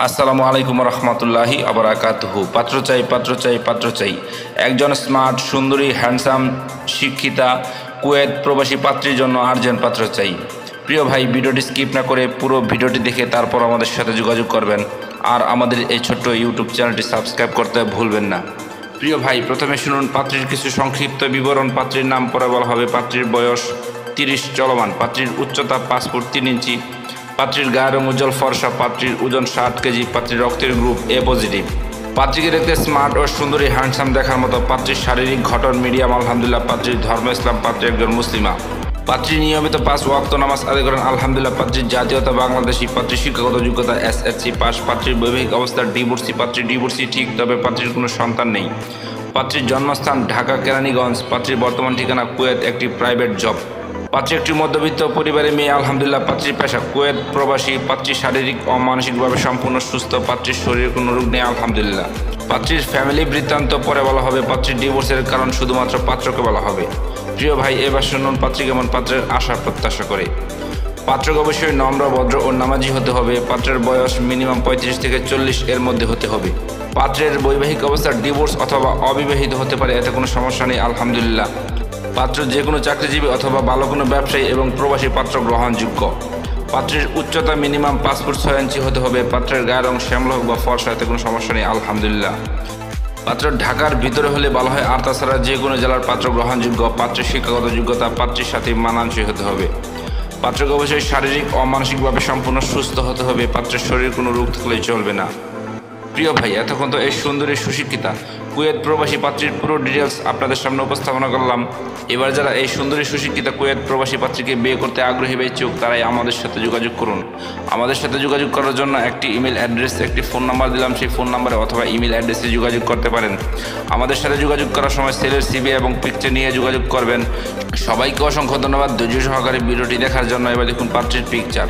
আসসালামু আলাইকুম রহমতুল্লাহি আবরাকাতুহু। পাত্র চাই একজন স্মার্ট, সুন্দরী, হ্যান্ডসাম, শিক্ষিতা কুয়েত প্রবাসী পাত্রীর জন্য আর্জেন্ট পাত্র চাই। প্রিয় ভাই, ভিডিওটি স্কিপ না করে পুরো ভিডিওটি দেখে তারপর আমাদের সাথে যোগাযোগ করবেন। আর আমাদের এই ছোট্ট ইউটিউব চ্যানেলটি সাবস্ক্রাইব করতে ভুলবেন না। প্রিয় ভাই, প্রথমে শুনুন পাত্রীর কিছু সংক্ষিপ্ত বিবরণ। পাত্রীর নাম পরে বলা হবে। পাত্রীর বয়স 30 চলমান। পাত্রীর উচ্চতা 5 ফুট 3 ইঞ্চি। পাত্রীর গায়ের রং উজ্জ্বল ফর্সা। পাত্রীর ওজন 60 কেজি। পাত্রীর রক্তের গ্রুপ এ পজিটিভ। পাত্রীকে দেখতে স্মার্ট ও সুন্দরী, হ্যান্ডসাম দেখার মতো। পাত্রীর শারীরিক গঠন মিডিয়াম আলহামদুলিল্লাহ। পাত্রীর ধর্ম ইসলাম। পাত্রী একজন মুসলিমা। পাত্রী নিয়মিত 5 ওয়াক্ত নামাজ আদায় করেন আলহামদুলিল্লাহ। পাত্রীর জাতীয়তা বাংলাদেশি। পাত্রীর শিক্ষাগত যোগ্যতা SSC পাস। পাত্রীর বৈবাহিক অবস্থা ডিভোর্সি। পাত্রীর ডিভোর্সি ঠিক, তবে পাত্রীর কোনো সন্তান নেই। পাত্রীর জন্মস্থান ঢাকা কেরানীগঞ্জ। পাত্রীর বর্তমান ঠিকানা কুয়েত, একটি প্রাইভেট জব। পাত্রী একটি মধ্যবিত্ত পরিবারের মেয়ে আলহামদুলিল্লাহ। পাত্রীর পেশা কুয়েত প্রবাসী। পাত্রী শারীরিক ও মানসিকভাবে সম্পূর্ণ সুস্থ। পাত্রীর শরীরে কোনো রোগ নেই আলহামদুলিল্লাহ। পাত্রীর ফ্যামিলি বৃত্তান্ত পরে বলা হবে। পাত্রীর ডিভোর্সের কারণ শুধুমাত্র পাত্রকে বলা হবে। প্রিয় ভাই, এবার শুনুন পাত্রী কেমন পাত্রের আশা প্রত্যাশা করে। পাত্রকে অবশ্যই নম্র, ভদ্র ও নামাজি হতে হবে। পাত্রের বয়স মিনিমাম 35 থেকে 40 এর মধ্যে হতে হবে। পাত্রের বৈবাহিক অবস্থা ডিভোর্স অথবা অবিবাহিত হতে পারে, এতে কোনো সমস্যা নেই আলহামদুলিল্লাহ। পাত্র যে কোনো চাকরিজীবী অথবা ভালো কোনো ব্যবসায়ী এবং প্রবাসী পাত্র গ্রহণযোগ্য। পাত্রের উচ্চতা মিনিমাম 5 ফুট 6 ইঞ্চি হতে হবে। পাত্রের গায়ের রং শ্যামল হোক বা ফর্সা, এতে কোনো সমস্যা নেই আলহামদুলিল্লাহ। পাত্র ঢাকার ভিতরে হলে ভালো হয়, আর তাছাড়া যে কোনো জেলার পাত্র গ্রহণযোগ্য। পাত্রের শিক্ষাগত যোগ্যতা পাত্রের সাথে মানানসই হতে হবে। পাত্রকে অবশ্যই শারীরিক ও মানসিকভাবে সম্পূর্ণ সুস্থ হতে হবে। পাত্রের শরীরে কোনো রোগ থাকলেই চলবে না। প্রিয় ভাই, এতক্ষণ তো এই সুন্দরী, সুশিক্ষিতা কুয়েত প্রবাসী পাত্রীর পুরো ডিটেলস আপনাদের সামনে উপস্থাপনা করলাম। এবার যারা এই সুন্দরী, সুশিক্ষিতা কুয়েত প্রবাসী পাত্রীকে বিয়ে করতে আগ্রহী বা ইচ্ছুক, তারাই আমাদের সাথে যোগাযোগ করুন। আমাদের সাথে যোগাযোগ করার জন্য একটি ইমেল অ্যাড্রেস, একটি ফোন নাম্বার দিলাম। সেই ফোন নাম্বারে অথবা ইমেল অ্যাড্রেসে যোগাযোগ করতে পারেন। আমাদের সাথে যোগাযোগ করার সময় সেলের CV এবং পিকচার নিয়ে যোগাযোগ করবেন। সবাইকে অসংখ্য ধন্যবাদ ধৈর্য সহকারে ভিডিওটি দেখার জন্য। এবার দেখুন পাত্রীর পিকচার।